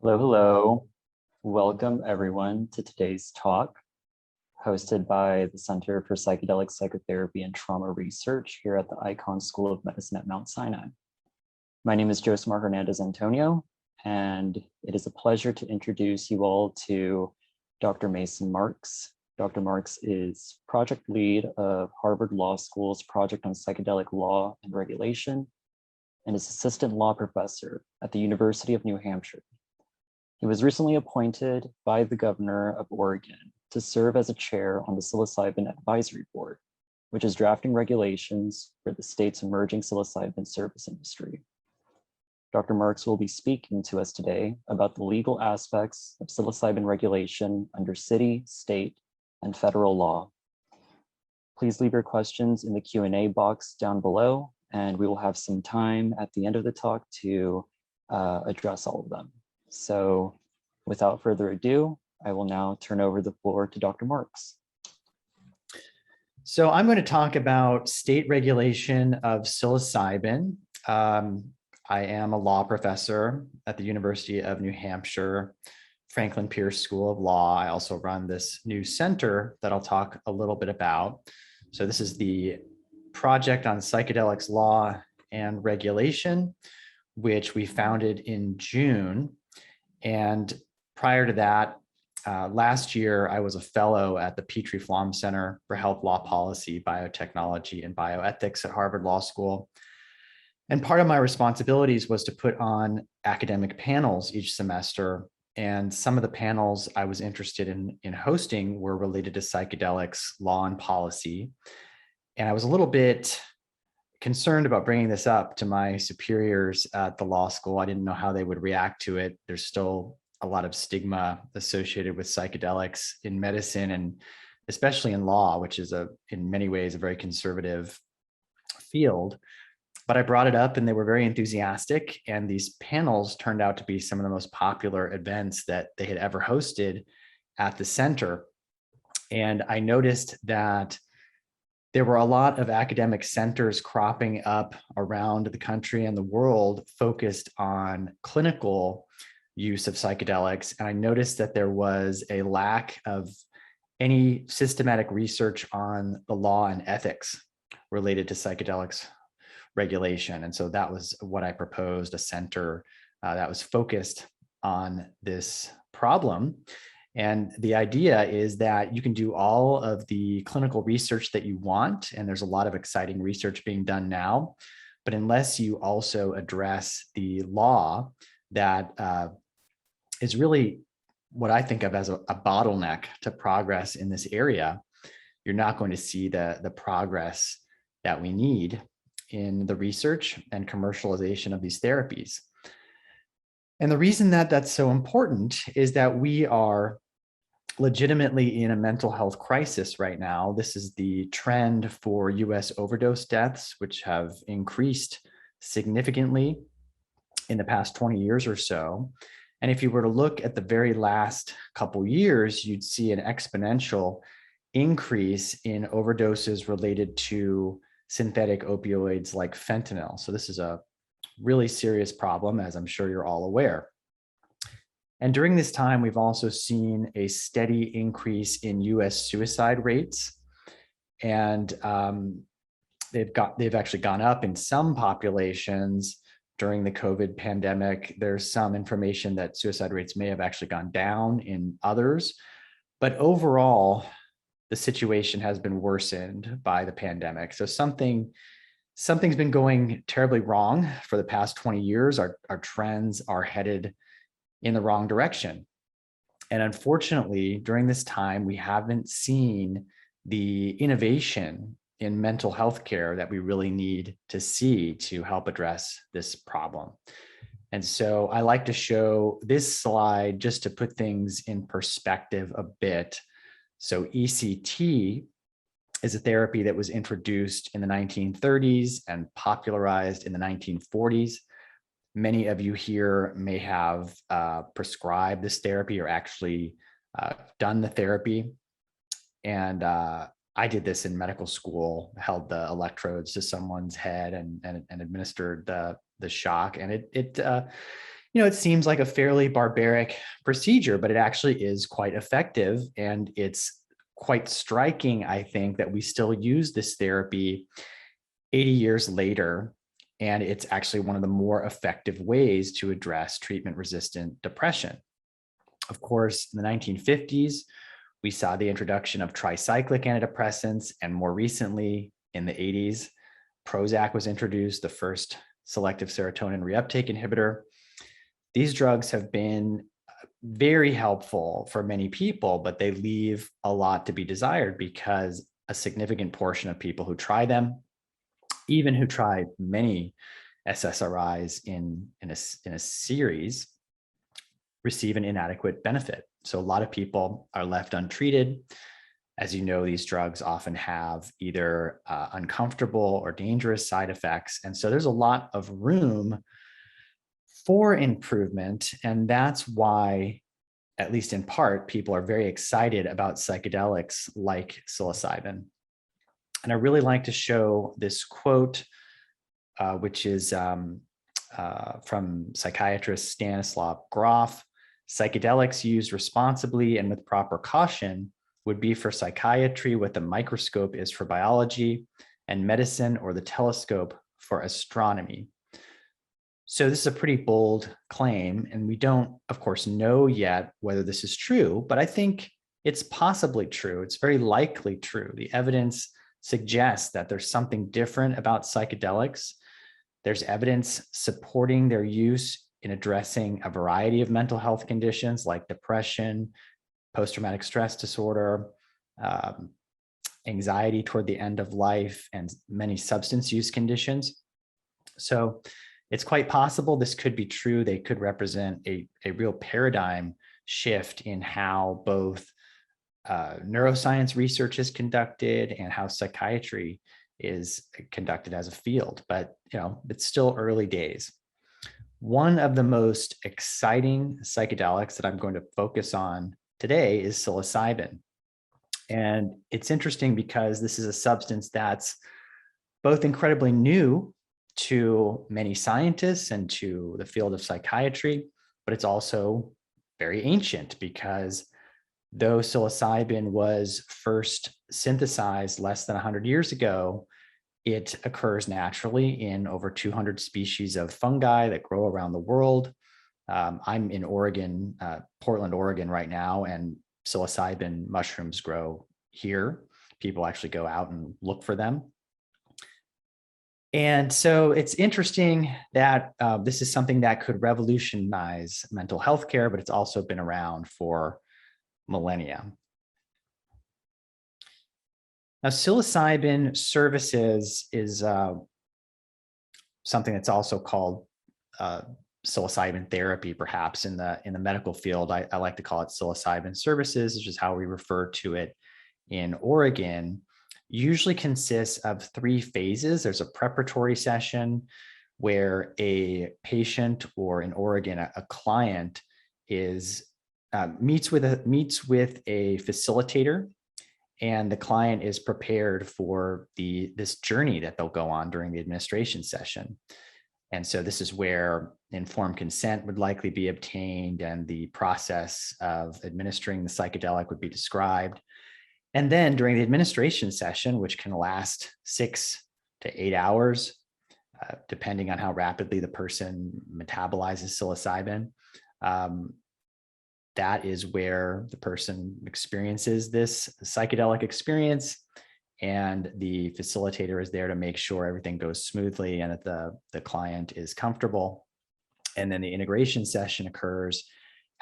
Hello, hello. Welcome everyone to today's talk, hosted by the Center for Psychedelic Psychotherapy and Trauma Research here at the Icahn School of Medicine at Mount Sinai. My name is Josemar Hernandez Antonio, and it is a pleasure to introduce you all to Dr. Mason Marks. Dr. Marks is project lead of Harvard Law School's Project on Psychedelic Law and Regulation, and is assistant law professor at the University of New Hampshire. He was recently appointed by the governor of Oregon to serve as a chair on the Psilocybin Advisory Board, which is drafting regulations for the state's emerging psilocybin service industry. Dr. Marks will be speaking to us today about the legal aspects of psilocybin regulation under city, state, and federal law. Please leave your questions in the Q&A box down below, and we will have some time at the end of the talk to address all of them. So without further ado, I will now turn over the floor to Dr. Marks. So I'm going to talk about state regulation of psilocybin. I am a law professor at the University of New Hampshire, Franklin Pierce School of Law. I also run this new center that I'll talk a little bit about. So this is the Project on Psychedelics Law and Regulation, which we founded in June. And prior to that, last year, I was a fellow at the Petrie Flom Center for Health Law Policy, Biotechnology, and Bioethics at Harvard Law School. And part of my responsibilities was to put on academic panels each semester. And some of the panels I was interested in hosting were related to psychedelics, law, and policy. And I was a little bit concerned about bringing this up to my superiors at the law school. I didn't know how they would react to it. There's still a lot of stigma associated with psychedelics in medicine, and especially in law, which is in many ways a very conservative field. But I brought it up and they were very enthusiastic. And these panels turned out to be some of the most popular events that they had ever hosted at the center. And I noticed that there were a lot of academic centers cropping up around the country and the world focused on clinical use of psychedelics. And I noticed that there was a lack of any systematic research on the law and ethics related to psychedelics regulation. And so that was what I proposed, a center that was focused on this problem. And the idea is that you can do all of the clinical research that you want, and there's a lot of exciting research being done now, but unless you also address the law that is really what I think of as a bottleneck to progress in this area, you're not going to see the progress that we need in the research and commercialization of these therapies. And the reason that that's so important is that we are legitimately in a mental health crisis right now. This is the trend for US overdose deaths, which have increased significantly in the past 20 years or so. And if you were to look at the very last couple years, you'd see an exponential increase in overdoses related to synthetic opioids like fentanyl. So this is a really serious problem, as I'm sure you're all aware. And during this time, we've also seen a steady increase in US suicide rates. And they've actually gone up in some populations during the COVID pandemic. There's some information that suicide rates may have actually gone down in others. But overall, the situation has been worsened by the pandemic. So something's been going terribly wrong for the past 20 years. Our trends are headed in the wrong direction. And unfortunately, during this time, we haven't seen the innovation in mental health care that we really need to see to help address this problem. And so I like to show this slide just to put things in perspective a bit. So ECT is a therapy that was introduced in the 1930s and popularized in the 1940s. Many of you here may have prescribed this therapy or actually done the therapy. And I did this in medical school, held the electrodes to someone's head and administered the shock. And It seems like a fairly barbaric procedure, but it actually is quite effective. And it's quite striking, I think, that we still use this therapy 80 years later. And it's actually one of the more effective ways to address treatment-resistant depression. Of course, in the 1950s, we saw the introduction of tricyclic antidepressants, and more recently, in the 80s, Prozac was introduced, the first selective serotonin reuptake inhibitor. These drugs have been very helpful for many people, but they leave a lot to be desired because a significant portion of people who try them, even who try many SSRIs in a series, receive an inadequate benefit. So a lot of people are left untreated. As you know, these drugs often have either uncomfortable or dangerous side effects. And so there's a lot of room for improvement. And that's why, at least in part, people are very excited about psychedelics like psilocybin. And I really like to show this quote, which is from psychiatrist Stanislav Grof. Psychedelics used responsibly and with proper caution would be for psychiatry what the microscope is for biology, and medicine or the telescope for astronomy. So this is a pretty bold claim, and we don't, of course, know yet whether this is true, but I think it's possibly true. It's very likely true. The evidence suggests that there's something different about psychedelics. There's evidence supporting their use in addressing a variety of mental health conditions like depression, post-traumatic stress disorder, anxiety toward the end of life, and many substance use conditions. So it's quite possible this could be true. They could represent a real paradigm shift in how both neuroscience research is conducted and how psychiatry is conducted as a field. But it's still early days. One of the most exciting psychedelics that I'm going to focus on today is psilocybin. And it's interesting because this is a substance that's both incredibly new to many scientists and to the field of psychiatry, but it's also very ancient because though psilocybin was first synthesized less than 100 years ago, it occurs naturally in over 200 species of fungi that grow around the world. I'm in Oregon, Portland, Oregon right now, and psilocybin mushrooms grow here. People actually go out and look for them. And so it's interesting that this is something that could revolutionize mental health care, but it's also been around for millennia. Now, Psilocybin Services is something that's also called psilocybin therapy, perhaps in the medical field. I like to call it Psilocybin Services, which is how we refer to it in Oregon. Usually consists of 3 phases. There's a preparatory session where a patient, or in Oregon, a client, is meets with a facilitator, and the client is prepared for this journey that they'll go on during the administration session. And so this is where informed consent would likely be obtained, and the process of administering the psychedelic would be described. And then during the administration session, which can last 6 to 8 hours, depending on how rapidly the person metabolizes psilocybin, that is where the person experiences this psychedelic experience, and the facilitator is there to make sure everything goes smoothly and that the client is comfortable. And then the integration session occurs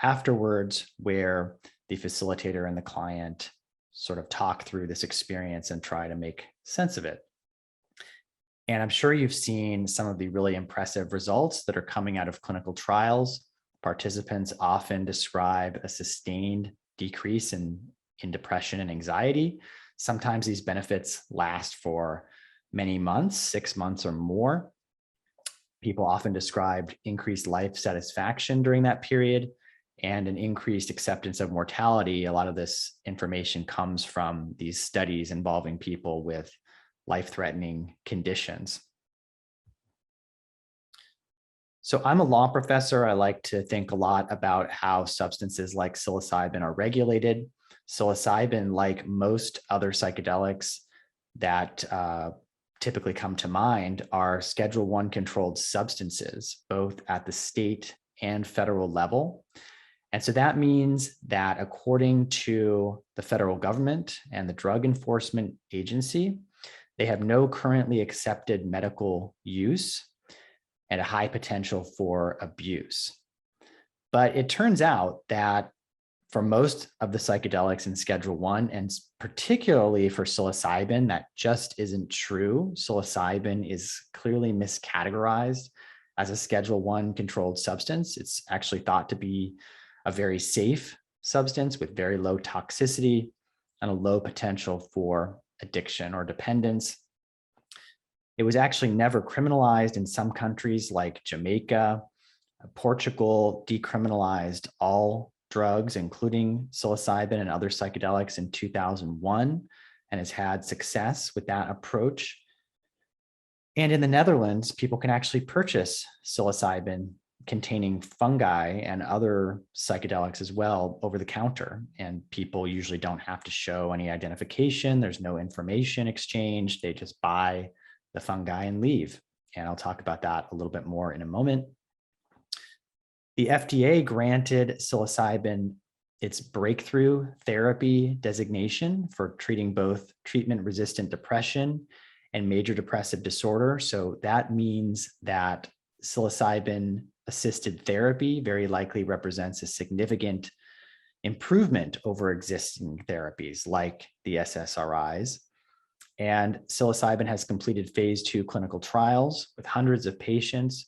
afterwards, where the facilitator and the client sort of talk through this experience and try to make sense of it. And I'm sure you've seen some of the really impressive results that are coming out of clinical trials. Participants often describe a sustained decrease in depression and anxiety. Sometimes these benefits last for many months, 6 months or more. People often described increased life satisfaction during that period and an increased acceptance of mortality. A lot of this information comes from these studies involving people with life-threatening conditions. So I'm a law professor. I like to think a lot about how substances like psilocybin are regulated. Psilocybin, like most other psychedelics that typically come to mind, are Schedule I controlled substances, both at the state and federal level. And so that means that according to the federal government and the Drug Enforcement Agency, they have no currently accepted medical use and a high potential for abuse. But it turns out that for most of the psychedelics in Schedule I, and particularly for psilocybin, that just isn't true. Psilocybin is clearly miscategorized as a Schedule I controlled substance. It's actually thought to be a very safe substance with very low toxicity and a low potential for addiction or dependence. It was actually never criminalized in some countries like Jamaica. Portugal decriminalized all drugs, including psilocybin and other psychedelics, in 2001, and has had success with that approach. And in the Netherlands, people can actually purchase psilocybin containing fungi and other psychedelics as well over the counter. And people usually don't have to show any identification. There's no information exchange. They just buy the fungi and leave. And I'll talk about that a little bit more in a moment. The FDA granted psilocybin its breakthrough therapy designation for treating both treatment-resistant depression and major depressive disorder. So that means that psilocybin-assisted therapy very likely represents a significant improvement over existing therapies like the SSRIs. And psilocybin has completed phase 2 clinical trials with hundreds of patients.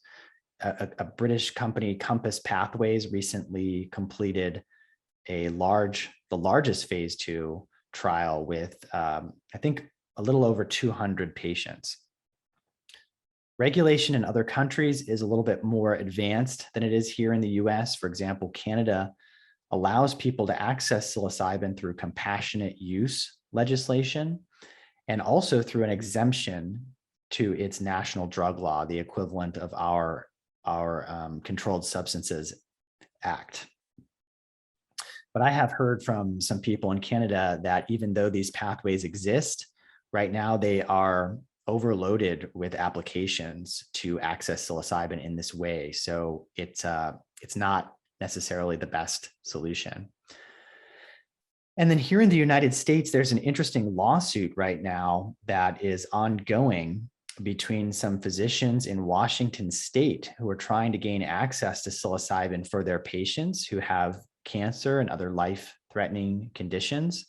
A British company, Compass Pathways, recently completed the largest phase 2 trial with, I think, a little over 200 patients. Regulation in other countries is a little bit more advanced than it is here in the US. For example, Canada allows people to access psilocybin through compassionate use legislation, and also through an exemption to its national drug law, the equivalent of our Controlled Substances Act. But I have heard from some people in Canada that even though these pathways exist, right now they are overloaded with applications to access psilocybin in this way. So it's not necessarily the best solution. And then here in the United States, there's an interesting lawsuit right now that is ongoing between some physicians in Washington state who are trying to gain access to psilocybin for their patients who have cancer and other life-threatening conditions.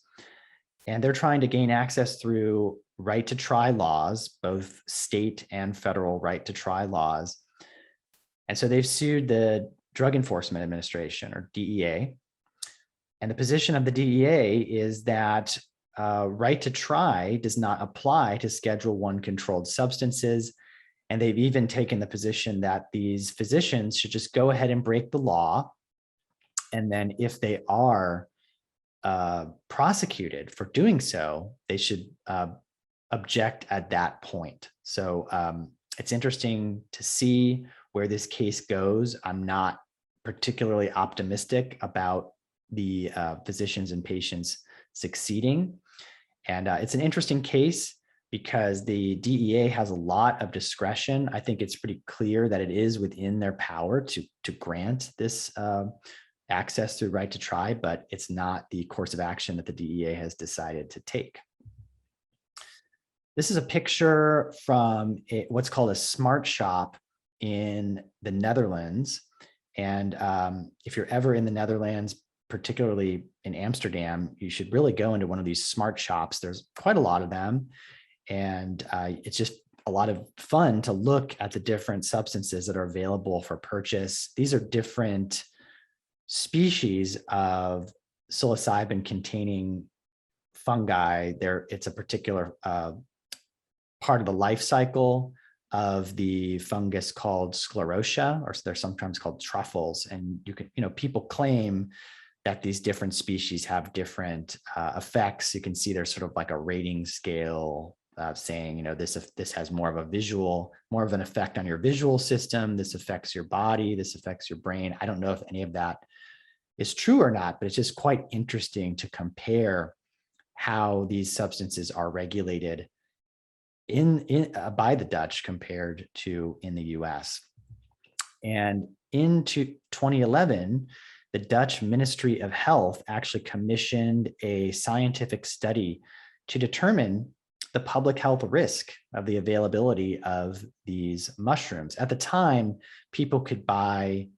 And they're trying to gain access through right to try laws, both state and federal right to try laws. And so they've sued the Drug Enforcement Administration, or DEA. And the position of the DEA is that right to try does not apply to Schedule I controlled substances. And they've even taken the position that these physicians should just go ahead and break the law. And then if they are prosecuted for doing so, they should object at that point. So it's interesting to see where this case goes. I'm not particularly optimistic about the physicians and patients succeeding. And it's an interesting case because the DEA has a lot of discretion. I think it's pretty clear that it is within their power to grant this access through right to try, but it's not the course of action that the DEA has decided to take. This is a picture from what's called a smart shop in the Netherlands. And if you're ever in the Netherlands, particularly in Amsterdam, you should really go into one of these smart shops. There's quite a lot of them. And it's just a lot of fun to look at the different substances that are available for purchase. These are different species of psilocybin containing fungi. It's a particular part of the life cycle of the fungus called sclerotia, or they're sometimes called truffles. And people claim that these different species have different effects. You can see there's sort of like a rating scale saying, this has more of an effect on your visual system. This affects your body. This affects your brain. I don't know if any of that is true or not, but it's just quite interesting to compare how these substances are regulated by the Dutch compared to in the US. And into 2011, the Dutch Ministry of Health actually commissioned a scientific study to determine the public health risk of the availability of these mushrooms. At the time, people could buy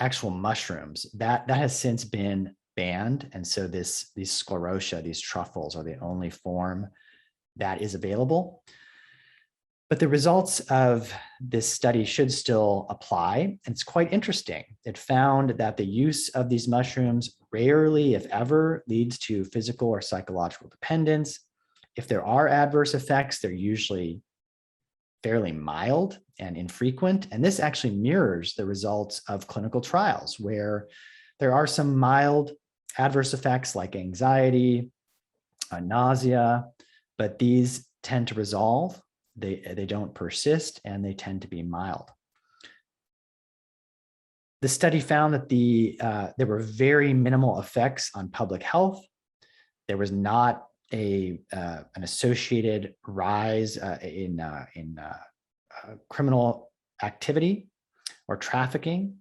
actual mushrooms. That has since been banned. And so these sclerotia, these truffles, are the only form that is available. But the results of this study should still apply. And it's quite interesting. It found that the use of these mushrooms rarely, if ever, leads to physical or psychological dependence. If there are adverse effects, they're usually fairly mild and infrequent. And this actually mirrors the results of clinical trials where there are some mild adverse effects like anxiety, nausea, but these tend to resolve. They don't persist, and they tend to be mild. The study found that there were very minimal effects on public health. There was not an associated rise in criminal activity or trafficking.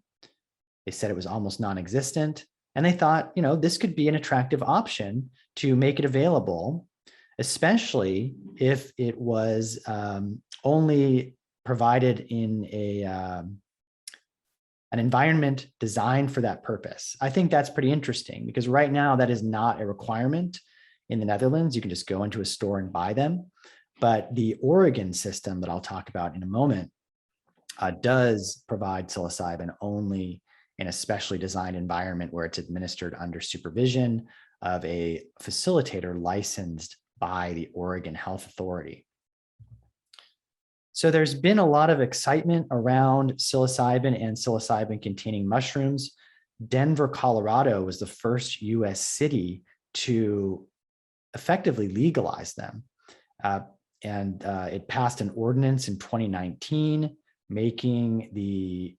They said it was almost non-existent, and they thought, this could be an attractive option to make it available, especially if it was only provided in an environment designed for that purpose. I think that's pretty interesting because right now that is not a requirement in the Netherlands. You can just go into a store and buy them. But the Oregon system that I'll talk about in a moment does provide psilocybin only in a specially designed environment where it's administered under supervision of a facilitator licensed by the Oregon Health Authority. So there's been a lot of excitement around psilocybin and psilocybin-containing mushrooms. Denver, Colorado was the first US city to effectively legalize them. It passed an ordinance in 2019, making the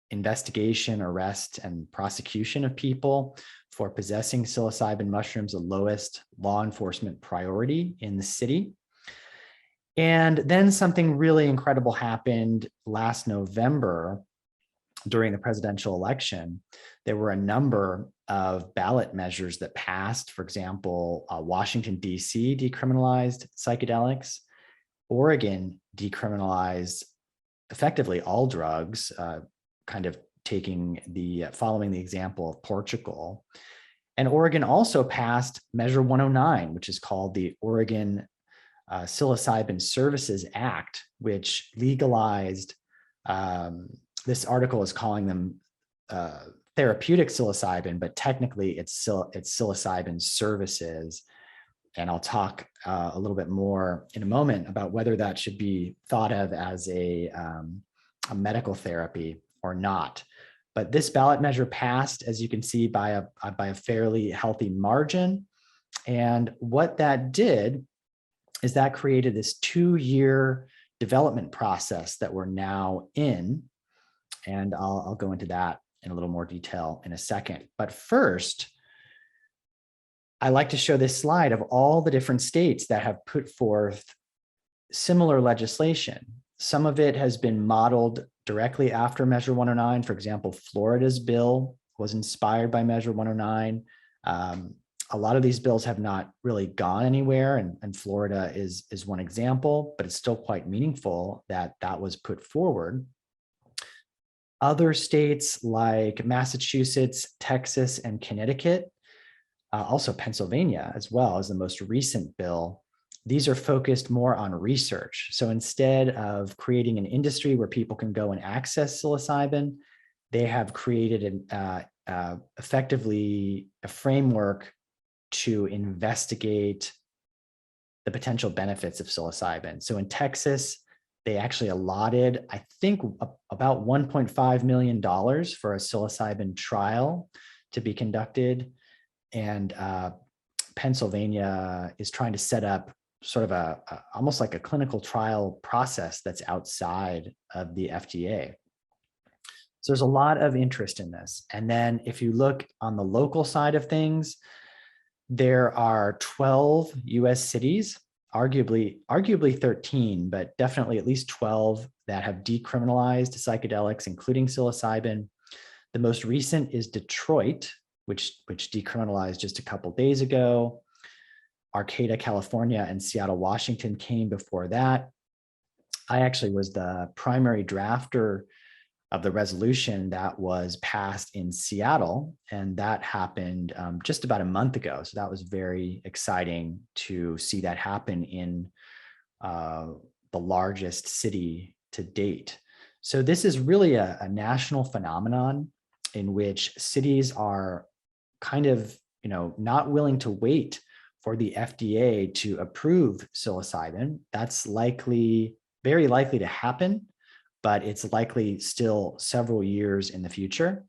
investigation, arrest, and prosecution of people for possessing psilocybin mushrooms the lowest law enforcement priority in the city. And then something really incredible happened last November during the presidential election. There were a number of ballot measures that passed. For example, Washington, D.C. decriminalized psychedelics. Oregon decriminalized effectively all drugs, kind of following the example of Portugal. And Oregon also passed Measure 109, which is called the Oregon Psilocybin Services Act, which legalized, this article is calling them therapeutic psilocybin, but technically it's psilocybin services. And I'll talk a little bit more in a moment about whether that should be thought of as a medical therapy or not. But this ballot measure passed, as you can see, by a fairly healthy margin. And what that did is that created this 2-year development process that we're now in. And I'll go into that in a little more detail in a second. But first, I like to show this slide of all the different states that have put forth similar legislation. Some of it has been modeled directly after Measure 109. For example, Florida's bill was inspired by Measure 109. A lot of these bills have not really gone anywhere, and Florida is one example, but it's still quite meaningful that that was put forward. Other states like Massachusetts, Texas, and Connecticut, also Pennsylvania as well as the most recent bill, these are focused more on research. So instead of creating an industry where people can go and access psilocybin, they have created effectively a framework to investigate the potential benefits of psilocybin. So in Texas, they actually allotted, I think, about $1.5 million for a psilocybin trial to be conducted. And Pennsylvania is trying to set up sort of almost like a clinical trial process that's outside of the FDA. So there's a lot of interest in this. And then if you look on the local side of things, there are 12 US cities, arguably 13, but definitely at least 12 that have decriminalized psychedelics, including psilocybin. The most recent is Detroit, which decriminalized just a couple days ago. Arcata, California, and Seattle, Washington came before that. I actually was the primary drafter of the resolution that was passed in Seattle, and that happened just about a month ago. So that was very exciting to see that happen in the largest city to date. So this is really a national phenomenon in which cities are kind of, not willing to wait for the FDA to approve psilocybin. That's very likely to happen, but it's likely still several years in the future.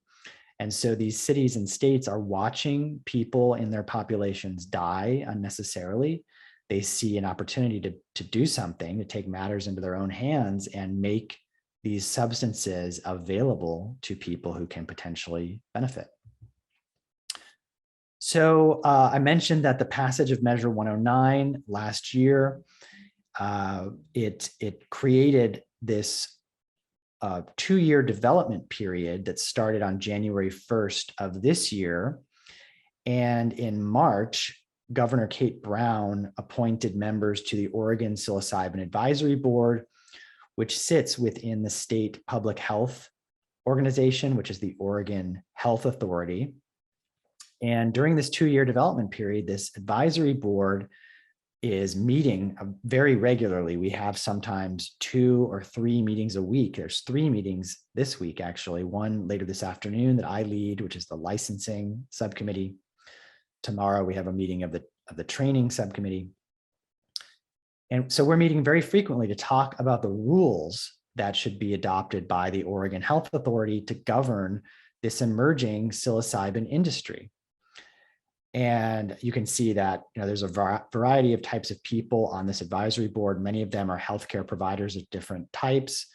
And so these cities and states are watching people in their populations die unnecessarily. They see an opportunity to do something, to take matters into their own hands and make these substances available to people who can potentially benefit. So I mentioned that the passage of Measure 109 last year, it created this 2-year development period that started on January 1st of this year. And in March, Governor Kate Brown appointed members to the Oregon Psilocybin Advisory Board, which sits within the state public health organization, which is the Oregon Health Authority. And during this 2-year development period, this advisory board is meeting very regularly. We have sometimes 2 or 3 meetings a week. There's 3 meetings this week, actually. One later this afternoon that I lead, which is the licensing subcommittee. Tomorrow we have a meeting of the training subcommittee. And so we're meeting very frequently to talk about the rules that should be adopted by the Oregon Health Authority to govern this emerging psilocybin industry. And you can see that there's a variety of types of people on this advisory board. Many of them are healthcare providers of different types.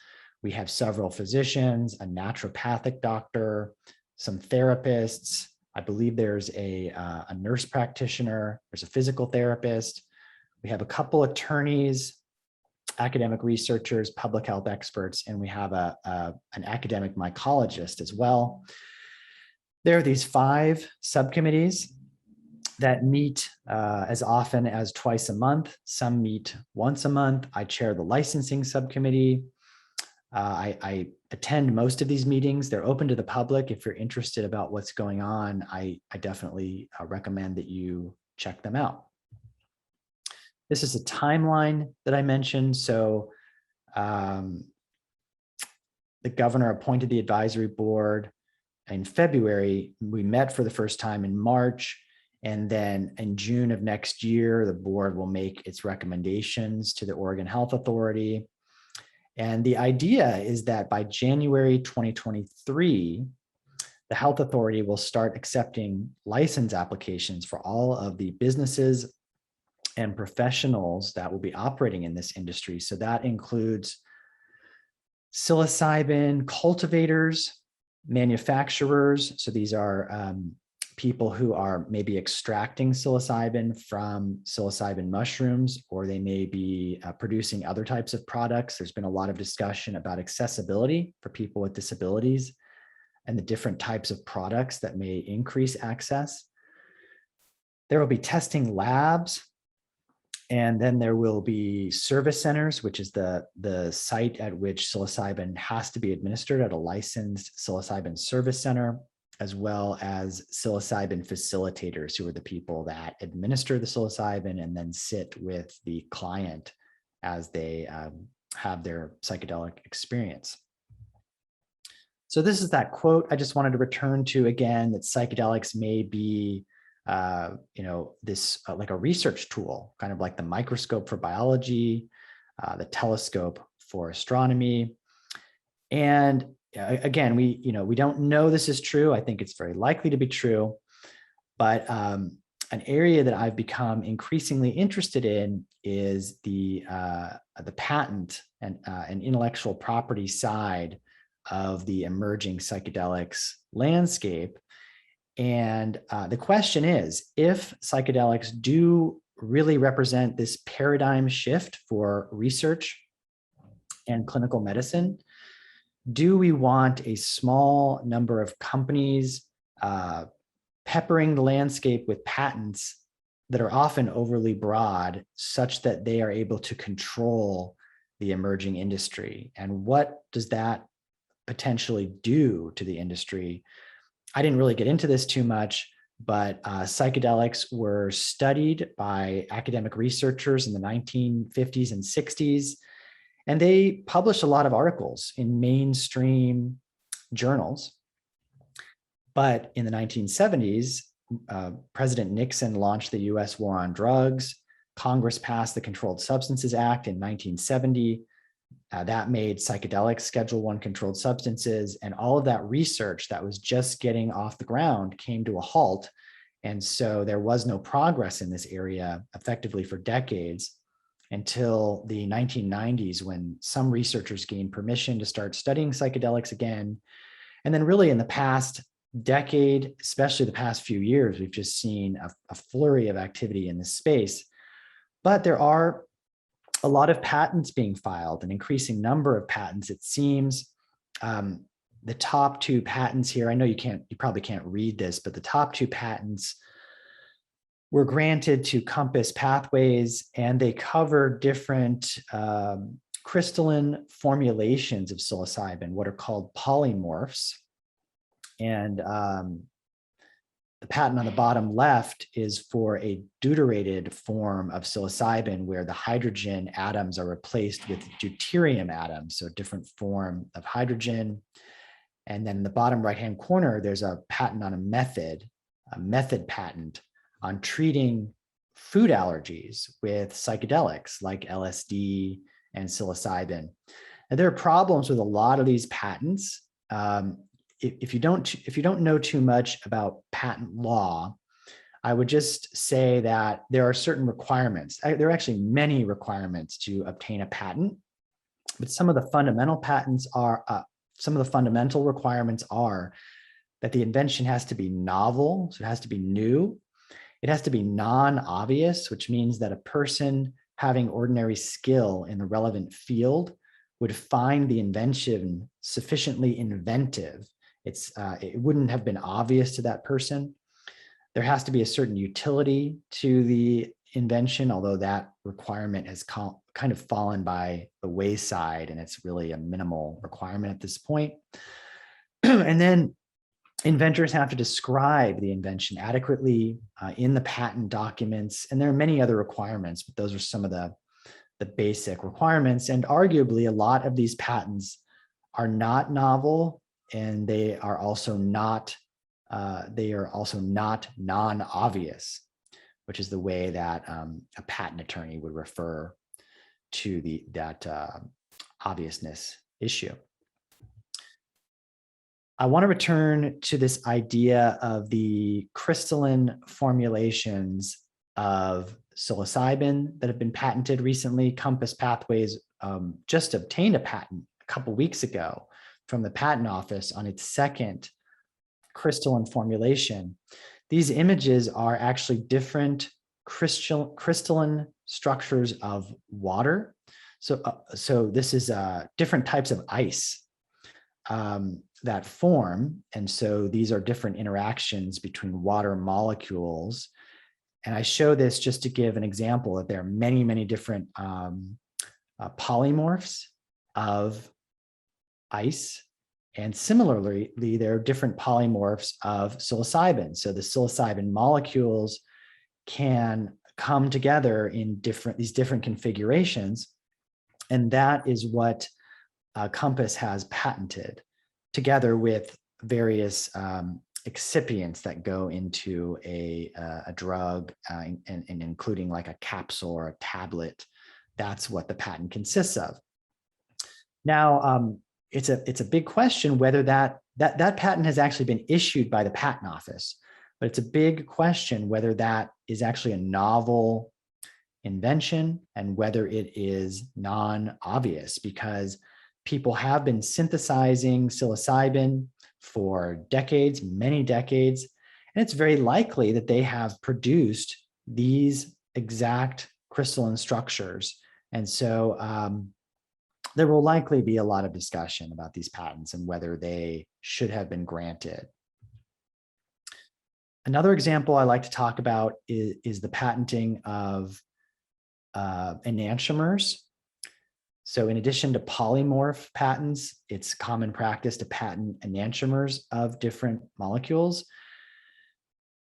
We have several physicians, a naturopathic doctor, some therapists. I believe there's a nurse practitioner. There's a physical therapist. We have a couple attorneys, academic researchers, public health experts, and we have an academic mycologist as well. There are these 5 subcommittees that meet as often as twice a month. Some meet once a month. I chair the licensing subcommittee. I attend most of these meetings. They're open to the public. If you're interested about what's going on, I definitely recommend that you check them out. This is a timeline that I mentioned. So the governor appointed the advisory board in February. We met for the first time in March. And then in June of next year, the board will make its recommendations to the Oregon Health Authority. And the idea is that by January 2023, the health authority will start accepting license applications for all of the businesses and professionals that will be operating in this industry. So that includes psilocybin cultivators, manufacturers. So these are people who are maybe extracting psilocybin from psilocybin mushrooms, or they may be producing other types of products. There's been a lot of discussion about accessibility for people with disabilities and the different types of products that may increase access. There will be testing labs, and then there will be service centers, which is the site at which psilocybin has to be administered at a licensed psilocybin service center, as well as psilocybin facilitators, who are the people that administer the psilocybin and then sit with the client as they have their psychedelic experience. So this is that quote I just wanted to return to again, that psychedelics may be this like a research tool, kind of like the microscope for biology, the telescope for astronomy. And again, we don't know this is true. I think it's very likely to be true. But an area that I've become increasingly interested in is the patent and intellectual property side of the emerging psychedelics landscape. And the question is, if psychedelics do really represent this paradigm shift for research and clinical medicine, do we want a small number of companies peppering the landscape with patents that are often overly broad, such that they are able to control the emerging industry? And what does that potentially do to the industry? I didn't really get into this too much, but psychedelics were studied by academic researchers in the 1950s and 60s, and they published a lot of articles in mainstream journals. But in the 1970s, President Nixon launched the US war on drugs. Congress passed the Controlled Substances Act in 1970. That made psychedelics Schedule I controlled substances, and all of that research that was just getting off the ground came to a halt. And so there was no progress in this area effectively for decades, until the 1990s, when some researchers gained permission to start studying psychedelics again. And then really in the past decade, especially the past few years, we've just seen a flurry of activity in this space. But there are a lot of patents being filed, an increasing number of patents, it seems. The top two patents here, I know you probably can't read this, but the top two patents were granted to Compass Pathways, and they cover different crystalline formulations of psilocybin, what are called polymorphs. And the patent on the bottom left is for a deuterated form of psilocybin, where the hydrogen atoms are replaced with deuterium atoms, so a different form of hydrogen. And then in the bottom right-hand corner, there's a patent on a method patent on treating food allergies with psychedelics like LSD and psilocybin. And there are problems with a lot of these patents. If you don't know too much about patent law, I would just say that there are certain requirements. There are actually many requirements to obtain a patent, but some of the fundamental requirements are that the invention has to be novel, so it has to be new. It has to be non-obvious, which means that a person having ordinary skill in the relevant field would find the invention sufficiently inventive. It wouldn't have been obvious to that person. There has to be a certain utility to the invention, although that requirement has kind of fallen by the wayside, and it's really a minimal requirement at this point. And then inventors have to describe the invention adequately in the patent documents, and there are many other requirements, but those are some of the basic requirements. And arguably, a lot of these patents are not novel, and they are also not non-obvious, which is the way that a patent attorney would refer to that obviousness issue. I want to return to this idea of the crystalline formulations of psilocybin that have been patented recently. Compass Pathways just obtained a patent a couple weeks ago from the patent office on its second crystalline formulation. These images are actually different crystalline structures of water. So this is different types of ice that form. And so these are different interactions between water molecules. And I show this just to give an example that there are many, many different polymorphs of ice. And similarly, there are different polymorphs of psilocybin. So the psilocybin molecules can come together in these different configurations. And that is what Compass has patented, together with various excipients that go into a drug, and including like a capsule or a tablet. That's what the patent consists of. Now, it's a big question whether that patent has actually been issued by the patent office. But it's a big question whether that is actually a novel invention and whether it is non-obvious, because people have been synthesizing psilocybin for decades, many decades, and it's very likely that they have produced these exact crystalline structures. And so there will likely be a lot of discussion about these patents and whether they should have been granted. Another example I like to talk about is the patenting of enantiomers. So in addition to polymorph patents, it's common practice to patent enantiomers of different molecules.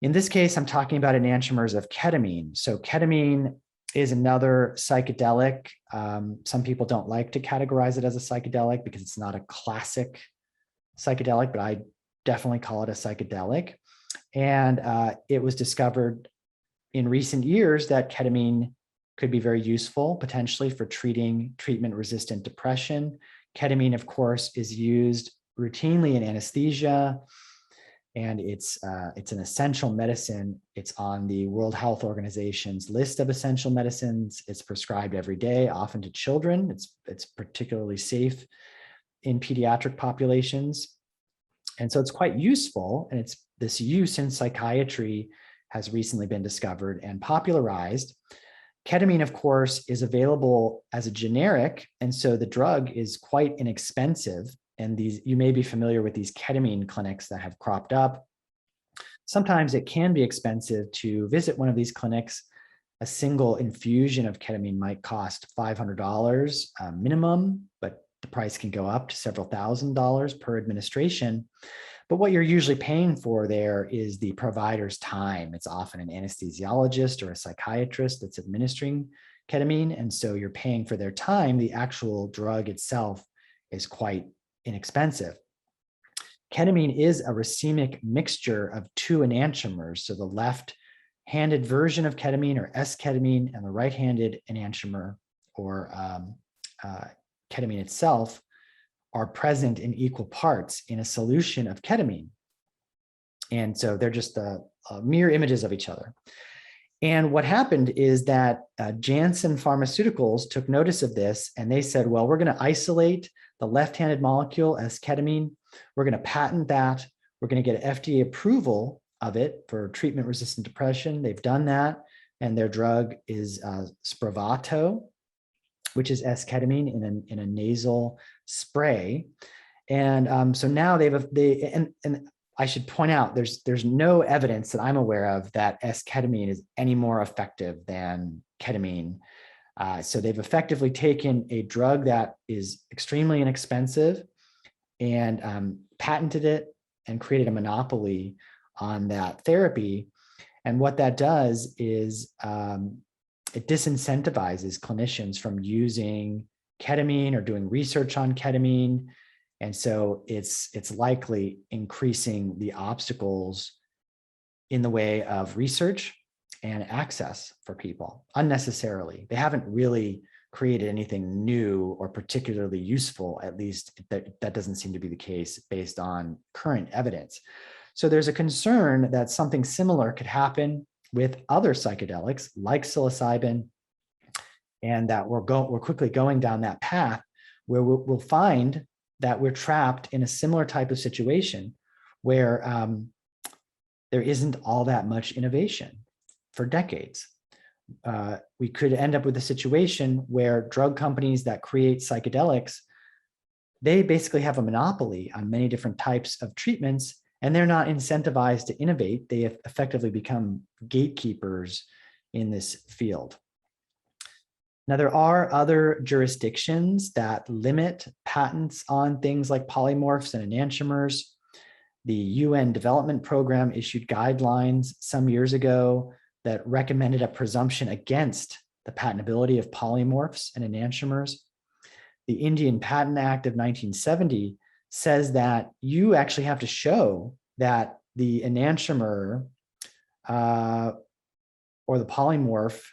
In this case, I'm talking about enantiomers of ketamine. So ketamine is another psychedelic. Some people don't like to categorize it as a psychedelic because it's not a classic psychedelic, but I definitely call it a psychedelic. And it was discovered in recent years that ketamine could be very useful potentially for treating treatment-resistant depression. Ketamine, of course, is used routinely in anesthesia, and it's an essential medicine. It's on the World Health Organization's list of essential medicines. It's prescribed every day, often to children. It's particularly safe in pediatric populations. And so it's quite useful, and it's this use in psychiatry has recently been discovered and popularized. Ketamine, of course, is available as a generic, and so the drug is quite inexpensive. And you may be familiar with these ketamine clinics that have cropped up. Sometimes it can be expensive to visit one of these clinics. A single infusion of ketamine might cost $500 minimum, but the price can go up to several $1,000s per administration. But what you're usually paying for there is the provider's time. It's often an anesthesiologist or a psychiatrist that's administering ketamine. And so you're paying for their time. The actual drug itself is quite inexpensive. Ketamine is a racemic mixture of two enantiomers. So the left-handed version of ketamine, or esketamine, and the right-handed enantiomer, or ketamine itself, are present in equal parts in a solution of ketamine. And so they're just mirror images of each other. And what happened is that Janssen Pharmaceuticals took notice of this, and they said, well, we're going to isolate the left-handed molecule as ketamine. We're going to patent that. We're going to get FDA approval of it for treatment-resistant depression. They've done that, and their drug is Spravato, which is esketamine in a nasal spray. And so now and I should point out, there's no evidence that I'm aware of that esketamine is any more effective than ketamine. So they've effectively taken a drug that is extremely inexpensive and patented it and created a monopoly on that therapy. And what that does is it disincentivizes clinicians from using ketamine or doing research on ketamine. And so it's likely increasing the obstacles in the way of research and access for people unnecessarily. They haven't really created anything new or particularly useful, at least that doesn't seem to be the case based on current evidence. So there's a concern that something similar could happen with other psychedelics like psilocybin, and that we're quickly going down that path where we'll find that we're trapped in a similar type of situation where there isn't all that much innovation for decades. We could end up with a situation where drug companies that create psychedelics, they basically have a monopoly on many different types of treatments, and they're not incentivized to innovate. They have effectively become gatekeepers in this field. Now, there are other jurisdictions that limit patents on things like polymorphs and enantiomers. The UN Development Program issued guidelines some years ago that recommended a presumption against the patentability of polymorphs and enantiomers. The Indian Patent Act of 1970 says that you actually have to show that the enantiomer or the polymorph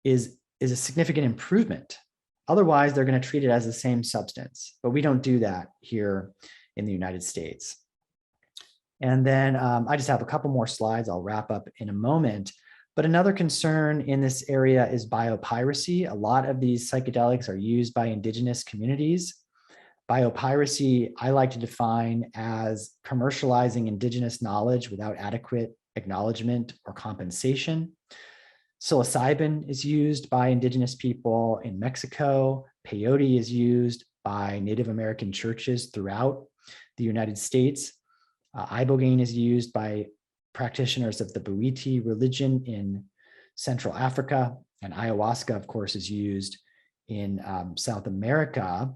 is a significant improvement. Otherwise, they're going to treat it as the same substance. But we don't do that here in the United States. And then I just have a couple more slides. I'll wrap up in a moment. But another concern in this area is biopiracy. A lot of these psychedelics are used by indigenous communities. Biopiracy, I like to define as commercializing indigenous knowledge without adequate acknowledgement or compensation. Psilocybin is used by indigenous people in Mexico. Peyote is used by Native American churches throughout the United States. Ibogaine is used by practitioners of the Bwiti religion in Central Africa, and ayahuasca, of course, is used in South America.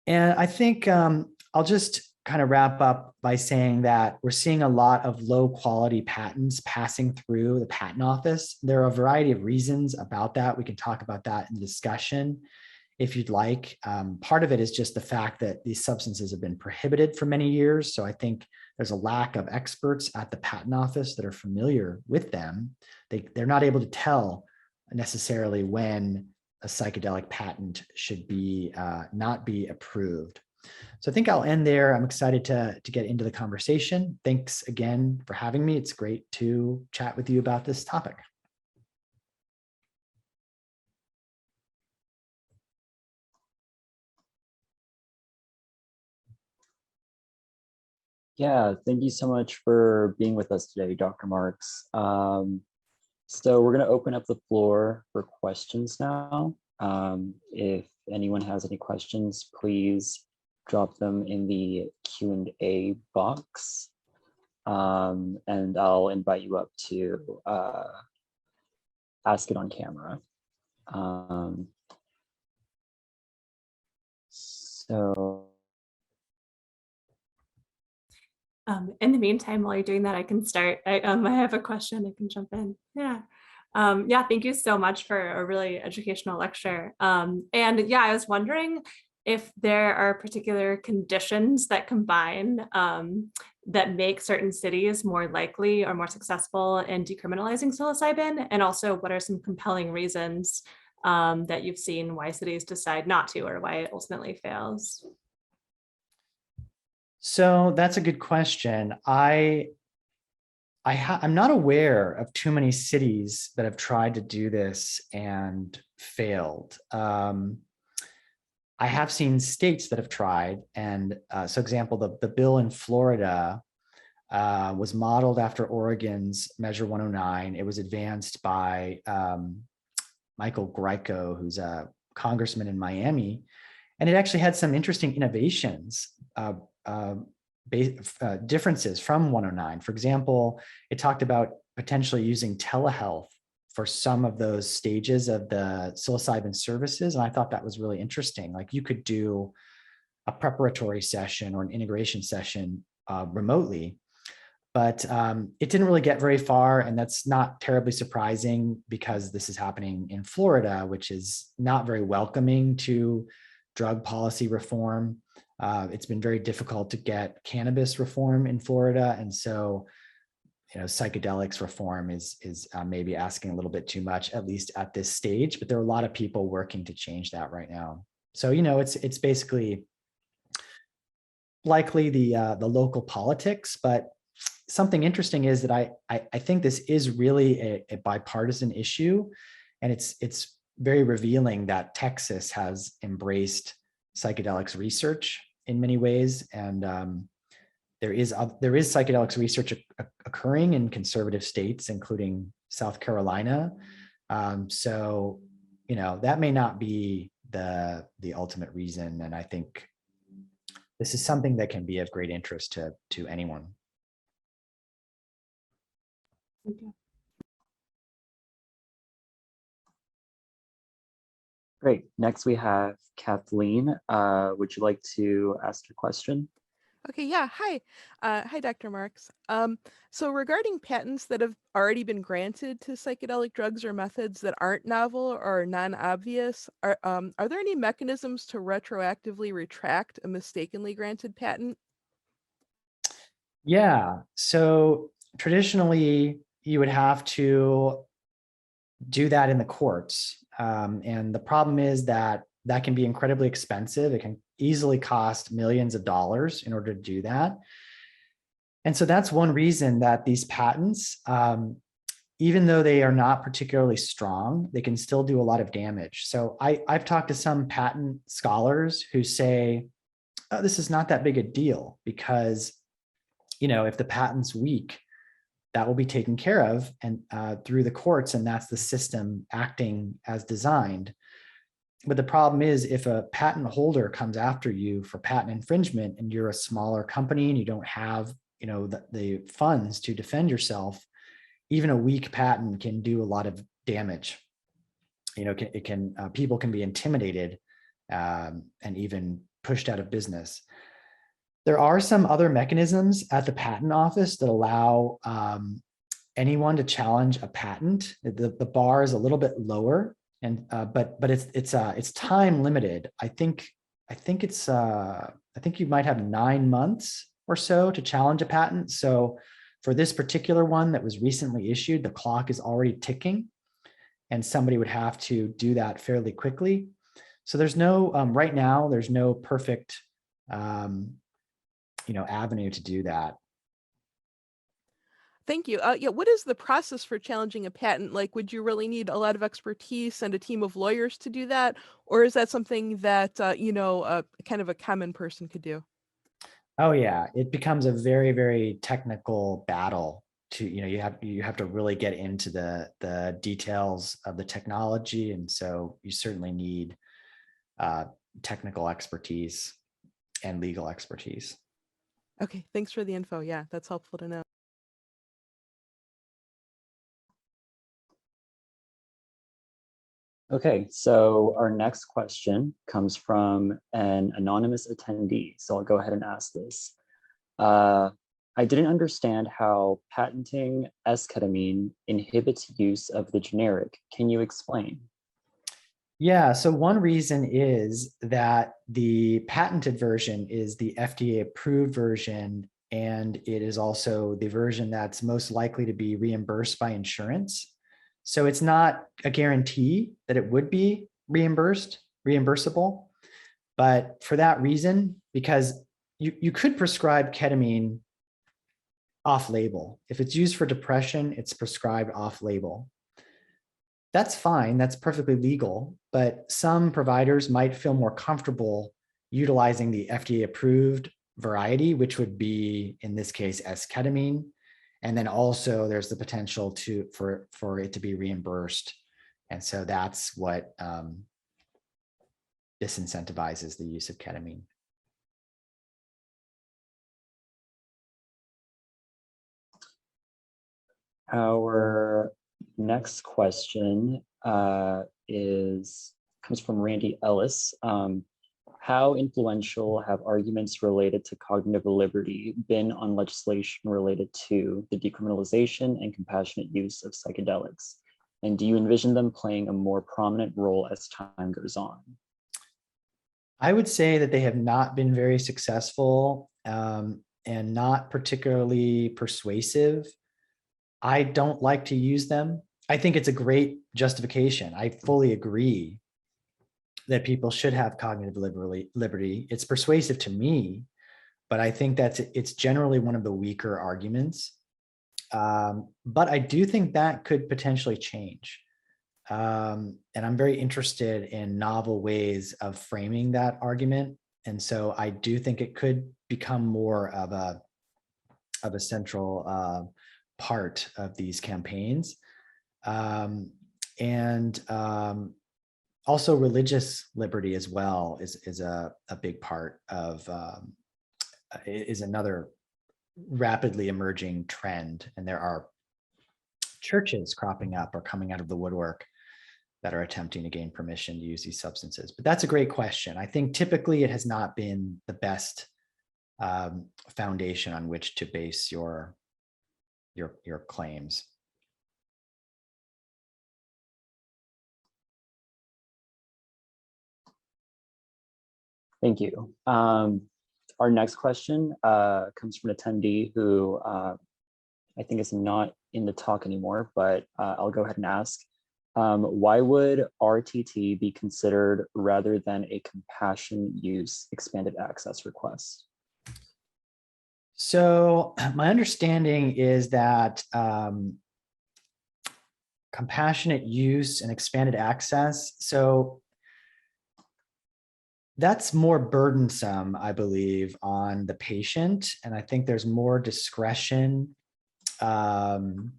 And I think I'll just kind of wrap up by saying that we're seeing a lot of low quality patents passing through the patent office. There are a variety of reasons about that. We can talk about that in the discussion if you'd like. Part of it is just the fact that these substances have been prohibited for many years. So I think there's a lack of experts at the patent office that are familiar with them. They're not able to tell necessarily when a psychedelic patent should be not be approved. So I think I'll end there. I'm excited to get into the conversation. Thanks again for having me. It's great to chat with you about this topic. Yeah, thank you so much for being with us today, Dr. Marks. So we're going to open up the floor for questions now. If anyone has any questions, please drop them in the Q&A box. And I'll invite you up to ask it on camera. In the meantime, while you're doing that, I can start. I have a question. I can jump in. Yeah. Yeah, thank you so much for a really educational lecture. And yeah, I was wondering if there are particular conditions that combine that make certain cities more likely or more successful in decriminalizing psilocybin, and also what are some compelling reasons that you've seen why cities decide not to, or why it ultimately fails? So that's a good question. I'm not aware of too many cities that have tried to do this and failed. I have seen states that have tried, and so example, the bill in Florida was modeled after Oregon's Measure 109. It was advanced by Michael Greco, who's a congressman in Miami, and it actually had some interesting innovations. Differences from 109. For example, it talked about potentially using telehealth for some of those stages of the psilocybin services. And I thought that was really interesting. Like you could do a preparatory session or an integration session remotely, but it didn't really get very far. And that's not terribly surprising because this is happening in Florida, which is not very welcoming to drug policy reform. It's been very difficult to get cannabis reform in Florida. And so, psychedelics reform is maybe asking a little bit too much, at least at this stage, but there are a lot of people working to change that right now. So, it's basically likely the local politics, but something interesting is that I think this is really a bipartisan issue. And it's very revealing that Texas has embraced psychedelics research in many ways, and there is psychedelics research occurring in conservative states, including South Carolina. So, that may not be the ultimate reason, and I think this is something that can be of great interest to anyone. Thank you. Great. Next we have Kathleen. Would you like to ask your question? Okay, yeah, hi. Hi, Dr. Marks. So regarding patents that have already been granted to psychedelic drugs or methods that aren't novel or non-obvious, are there any mechanisms to retroactively retract a mistakenly granted patent? Yeah, so traditionally you would have to do that in the courts. And the problem is that can be incredibly expensive. It can easily cost millions of dollars in order to do that. And so that's one reason that these patents, even though they are not particularly strong, they can still do a lot of damage. So I've talked to some patent scholars who say, oh, this is not that big a deal because, if the patent's weak, that will be taken care of and through the courts, and that's the system acting as designed. But the problem is, if a patent holder comes after you for patent infringement and you're a smaller company and you don't have the funds to defend yourself, even a weak patent can do a lot of damage. People can be intimidated and even pushed out of business. There are some other mechanisms at the patent office that allow anyone to challenge a patent. The bar is a little bit lower, and but it's time limited. I think you might have 9 months or so to challenge a patent. So for this particular one that was recently issued, the clock is already ticking, and somebody would have to do that fairly quickly. So there's no right now. There's no perfect avenue to do that. Thank you. Yeah, what is the process for challenging a patent? Like, would you really need a lot of expertise and a team of lawyers to do that? Or is that something that, kind of a common person could do? Oh yeah, it becomes a very, very technical battle to, you have to really get into the details of the technology. And so you certainly need technical expertise and legal expertise. Okay, thanks for the info. Yeah, that's helpful to know. Okay, so our next question comes from an anonymous attendee. So I'll go ahead and ask this. I didn't understand how patenting esketamine inhibits use of the generic. Can you explain? Yeah, so one reason is that the patented version is the FDA approved version, and it is also the version that's most likely to be reimbursed by insurance. So it's not a guarantee that it would be reimbursable. But for that reason, because you could prescribe ketamine off-label. If it's used for depression, it's prescribed off-label. That's fine, that's perfectly legal, but some providers might feel more comfortable utilizing the FDA-approved variety, which would be, in this case, esketamine. And then also there's the potential for it to be reimbursed. And so that's what disincentivizes the use of ketamine. Our next question comes from Randy Ellis. How influential have arguments related to cognitive liberty been on legislation related to the decriminalization and compassionate use of psychedelics? And do you envision them playing a more prominent role as time goes on? I would say that they have not been very successful and not particularly persuasive. I don't like to use them. I think it's a great justification. I fully agree that people should have cognitive liberty. It's persuasive to me, but I think it's generally one of the weaker arguments. But I do think that could potentially change. And I'm very interested in novel ways of framing that argument. And so I do think it could become more of a central part of these campaigns. Also religious liberty as well is a big part of, is another rapidly emerging trend. And there are churches cropping up or coming out of the woodwork that are attempting to gain permission to use these substances. But that's a great question. I think typically it has not been the best foundation on which to base your claims. Thank you. Our next question comes from an attendee who I think is not in the talk anymore, but I'll go ahead and ask. Why would RTT be considered rather than a compassion use expanded access request? So my understanding is that compassionate use and expanded access, so that's more burdensome, I believe, on the patient. And I think there's more discretion on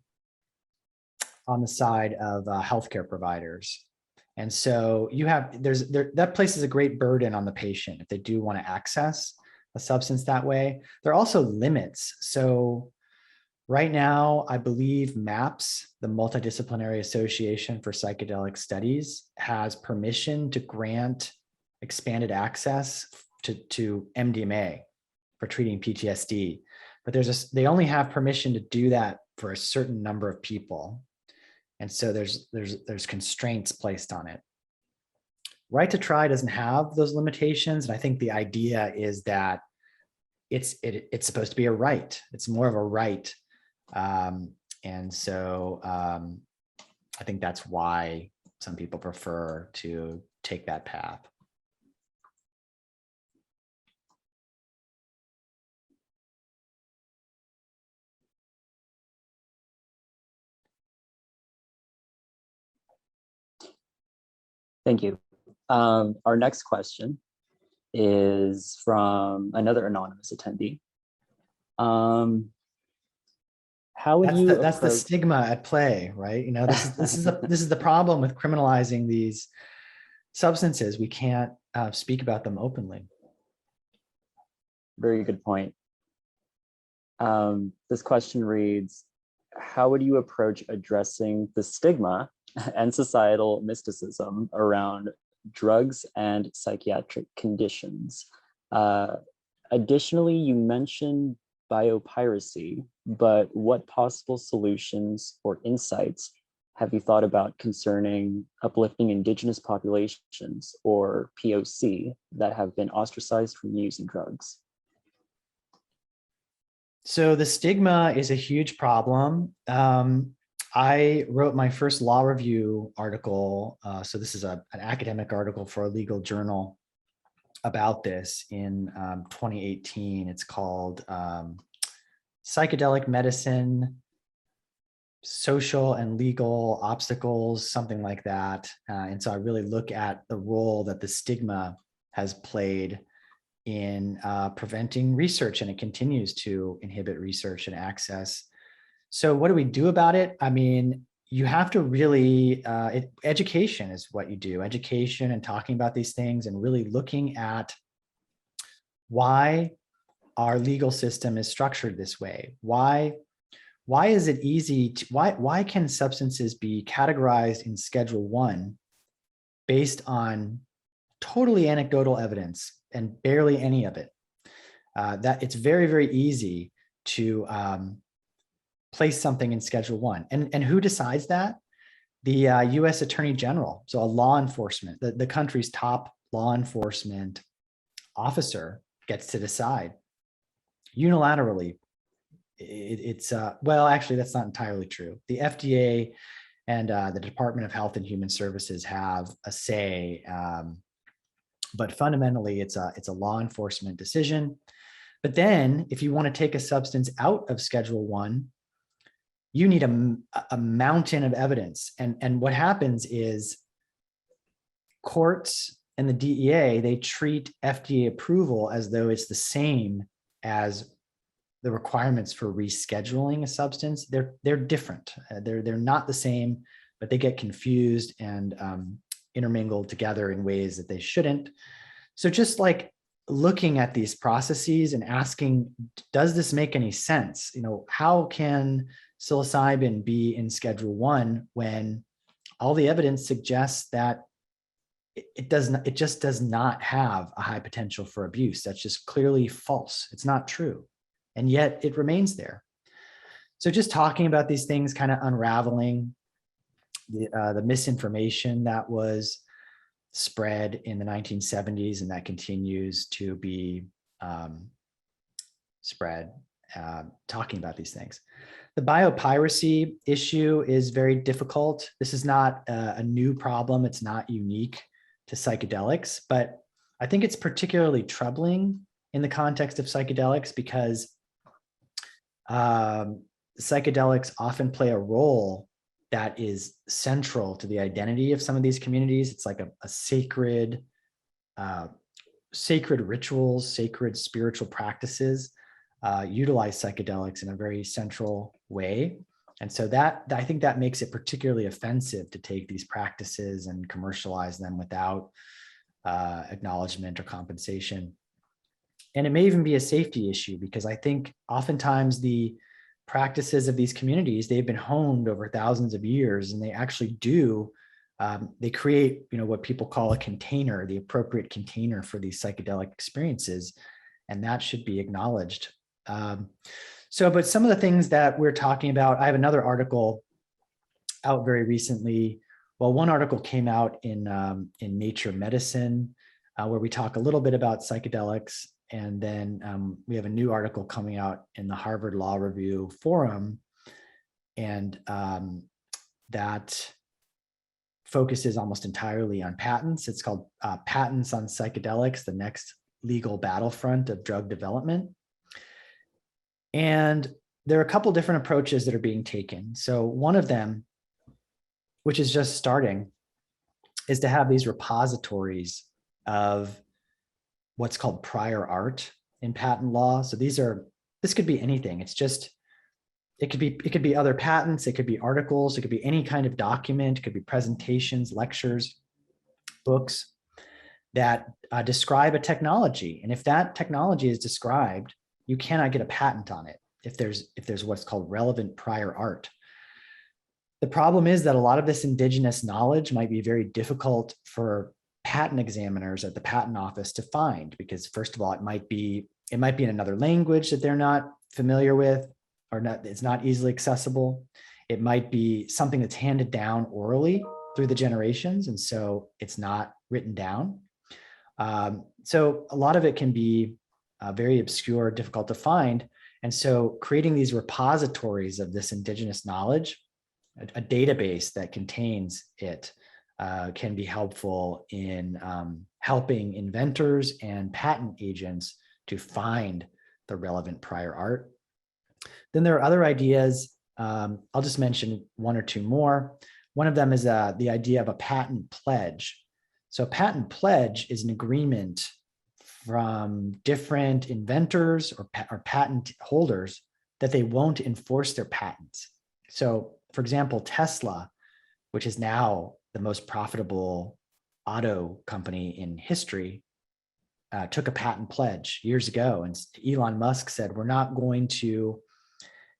the side of healthcare providers. And so you have, that places a great burden on the patient if they do want to access a substance that way. There are also limits. So right now, I believe MAPS, the Multidisciplinary Association for Psychedelic Studies, has permission to grant expanded access to MDMA for treating PTSD. But they only have permission to do that for a certain number of people. And so there's constraints placed on it. Right to Try doesn't have those limitations. And I think the idea is that it's supposed to be a right. It's more of a right. And so I think that's why some people prefer to take that path. Thank you. Our next question is from another anonymous attendee. How would you That's the stigma at play, right? You know, this is the problem with criminalizing these substances. We can't speak about them openly. Very good point. This question reads, how would you approach addressing the stigma and societal mysticism around drugs and psychiatric conditions? Additionally, you mentioned biopiracy, but what possible solutions or insights have you thought about concerning uplifting indigenous populations, or POC, that have been ostracized from using drugs? So the stigma is a huge problem. I wrote my first law review article. So this is an academic article for a legal journal about this in 2018. It's called Psychedelic Medicine, Social and Legal Obstacles, something like that. And so I really look at the role that the stigma has played in preventing research, and it continues to inhibit research and access. So what do we do about it? I mean, you have to really, education is what you do, education and talking about these things and really looking at why our legal system is structured this way. Why is it easy to, why can substances be categorized in Schedule 1 based on totally anecdotal evidence and barely any of it? That it's very, very easy to place something in Schedule 1. And who decides that? The US Attorney General. So a law enforcement, the country's top law enforcement officer gets to decide unilaterally. It's well, actually, that's not entirely true. The FDA and the Department of Health and Human Services have a say, but fundamentally, it's a law enforcement decision. But then, if you want to take a substance out of Schedule 1, you need a mountain of evidence. And what happens is courts and the DEA, they treat FDA approval as though it's the same as the requirements for rescheduling a substance. They're different. They're not the same, but they get confused and intermingled together in ways that they shouldn't. So just like looking at these processes and asking, does this make any sense? You know, how can psilocybin be in Schedule 1 when all the evidence suggests that it just does not have a high potential for abuse? That's just clearly false. It's not true. And yet it remains there. So just talking about these things, kind of unraveling the misinformation that was spread in the 1970s and that continues to be spread. talking about these things. The biopiracy issue is very difficult. This is not a new problem. It's not unique to psychedelics, but I think it's particularly troubling in the context of psychedelics because psychedelics often play a role that is central to the identity of some of these communities. It's like a sacred rituals, sacred spiritual practices utilize psychedelics in a very central way. And so that I think that makes it particularly offensive to take these practices and commercialize them without acknowledgement or compensation. And it may even be a safety issue because I think oftentimes the practices of these communities, they've been honed over thousands of years, and they actually do, they create, what people call a container, the appropriate container for these psychedelic experiences, and that should be acknowledged. But some of the things that we're talking about, I have another article out very recently. Well, one article came out in Nature Medicine, where we talk a little bit about psychedelics. And then we have a new article coming out in the Harvard Law Review Forum. And that focuses almost entirely on patents. It's called Patents on Psychedelics, the Next Legal Battlefront of Drug Development. And there are a couple different approaches that are being taken. So one of them, which is just starting, is to have these repositories of what's called prior art in patent law. So this could be anything. It could be other patents, it could be articles, it could be any kind of document, it could be presentations, lectures, books that describe a technology. And if that technology is described, you cannot get a patent on it if there's what's called relevant prior art. The problem is that a lot of this indigenous knowledge might be very difficult for patent examiners at the patent office to find, because first of all, it might be in another language that they're not familiar with, or not, it's not easily accessible. It might be something that's handed down orally through the generations, and so it's not written down. So a lot of it can be very obscure, difficult to find. And so creating these repositories of this indigenous knowledge, a database that contains it, can be helpful in helping inventors and patent agents to find the relevant prior art. Then there are other ideas. I'll just mention one or two more. One of them is the idea of a patent pledge. So a patent pledge is an agreement from different inventors or patent holders that they won't enforce their patents. So for example, Tesla, which is now the most profitable auto company in history, took a patent pledge years ago. And Elon Musk said, we're not going to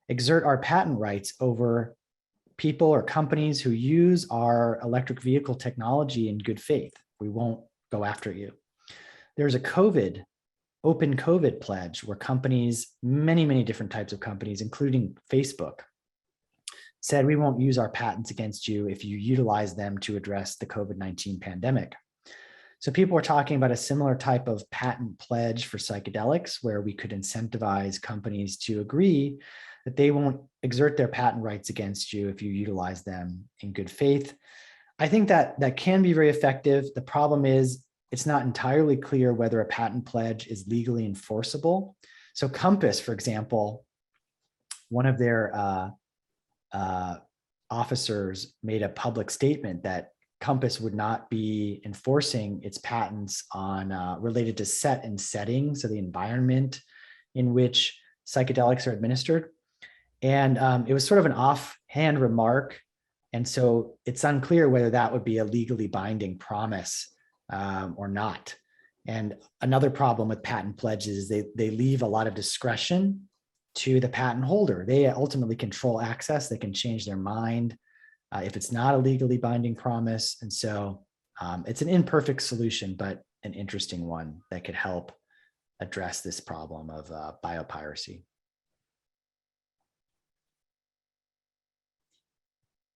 exert our patent rights over people or companies who use our electric vehicle technology in good faith. We won't go after you. There's a open COVID pledge where companies, many, many different types of companies, including Facebook, said we won't use our patents against you if you utilize them to address the COVID-19 pandemic. So people were talking about a similar type of patent pledge for psychedelics, where we could incentivize companies to agree that they won't exert their patent rights against you if you utilize them in good faith. I think that can be very effective. The problem is it's not entirely clear whether a patent pledge is legally enforceable. So Compass, for example, one of their officers made a public statement that Compass would not be enforcing its patents on related to set and setting, so the environment in which psychedelics are administered. And it was sort of an offhand remark. And so it's unclear whether that would be a legally binding promise or not. And another problem with patent pledges is they leave a lot of discretion to the patent holder. They ultimately control access. They can change their mind if it's not a legally binding promise. And so it's an imperfect solution, but an interesting one that could help address this problem of biopiracy.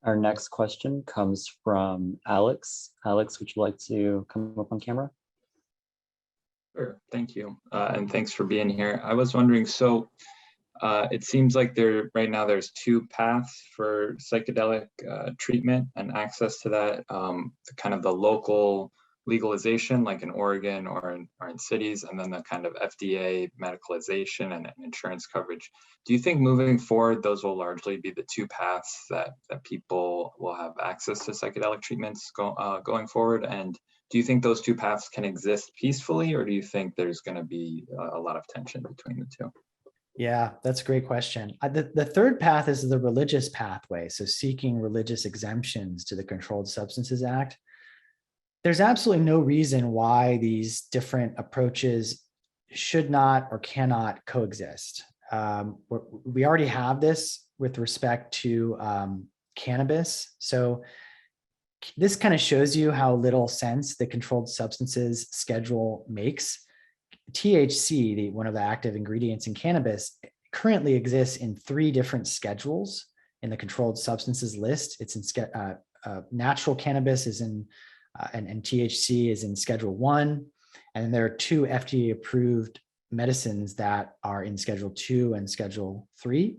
Our next question comes from Alex. Alex, would you like to come up on camera? Sure, thank you. And thanks for being here. I was wondering, so It seems like right now there's two paths for psychedelic treatment and access to that, kind of the local legalization, like in Oregon or in cities, and then the kind of FDA medicalization and insurance coverage. Do you think moving forward, those will largely be the two paths that people will have access to psychedelic treatments going forward? And do you think those two paths can exist peacefully, or do you think there's going to be a lot of tension between the two? Yeah, that's a great question. The third path is the religious pathway. So seeking religious exemptions to the Controlled Substances Act. There's absolutely no reason why these different approaches should not or cannot coexist. We already have this with respect to cannabis. So this kind of shows you how little sense the controlled substances schedule makes. THC, one of the active ingredients in cannabis, currently exists in 3 different schedules in the controlled substances list. It's in natural cannabis is in and THC is in Schedule 1, and there are 2 FDA approved medicines that are in Schedule 2 and Schedule 3.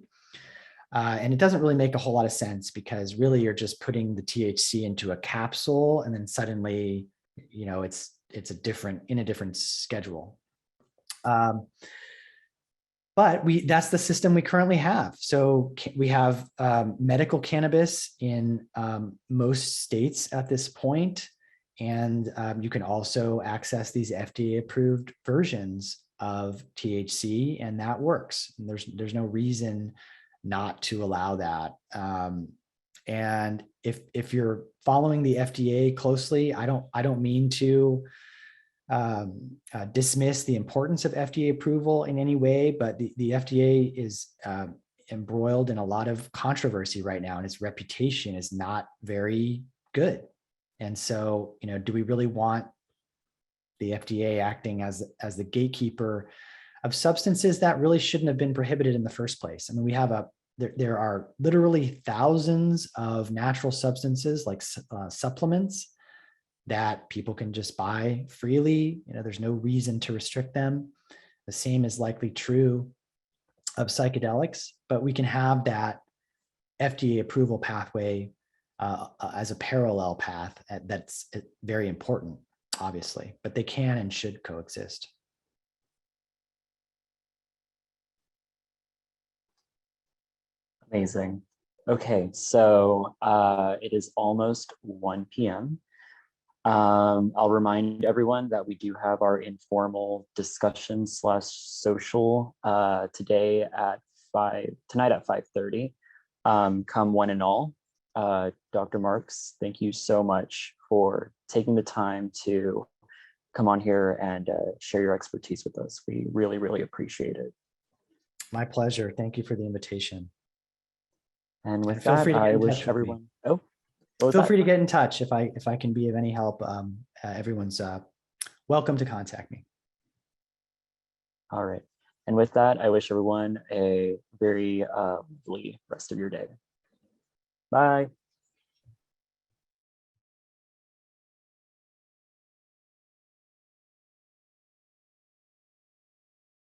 And it doesn't really make a whole lot of sense, because really you're just putting the THC into a capsule, and then suddenly, you know, it's in a different schedule. But that's the system we currently have. So we have medical cannabis in most states at this point, and you can also access these FDA-approved versions of THC, and that works. And there's no reason not to allow that. And if you're following the FDA closely, I don't mean to dismiss the importance of FDA approval in any way, but the FDA is embroiled in a lot of controversy right now, and its reputation is not very good. And so, you know, do we really want the FDA acting as the gatekeeper of substances that really shouldn't have been prohibited in the first place? I mean, we have there are literally thousands of natural substances like supplements that people can just buy freely. You know, there's no reason to restrict them. The same is likely true of psychedelics, but we can have that FDA approval pathway as a parallel path that's very important, obviously, but they can and should coexist. Amazing. Okay, so it is almost 1 p.m. I'll remind everyone that we do have our informal discussion / social tonight at 5:30. Come one and all. Dr. Marks, thank you so much for taking the time to come on here and share your expertise with us. We really, really appreciate it. My pleasure. Thank you for the invitation. And with that, I wish everyone. Oh, feel free to get in touch if I can be of any help. Everyone's welcome to contact me. All right. And with that, I wish everyone a very lovely rest of your day. Bye.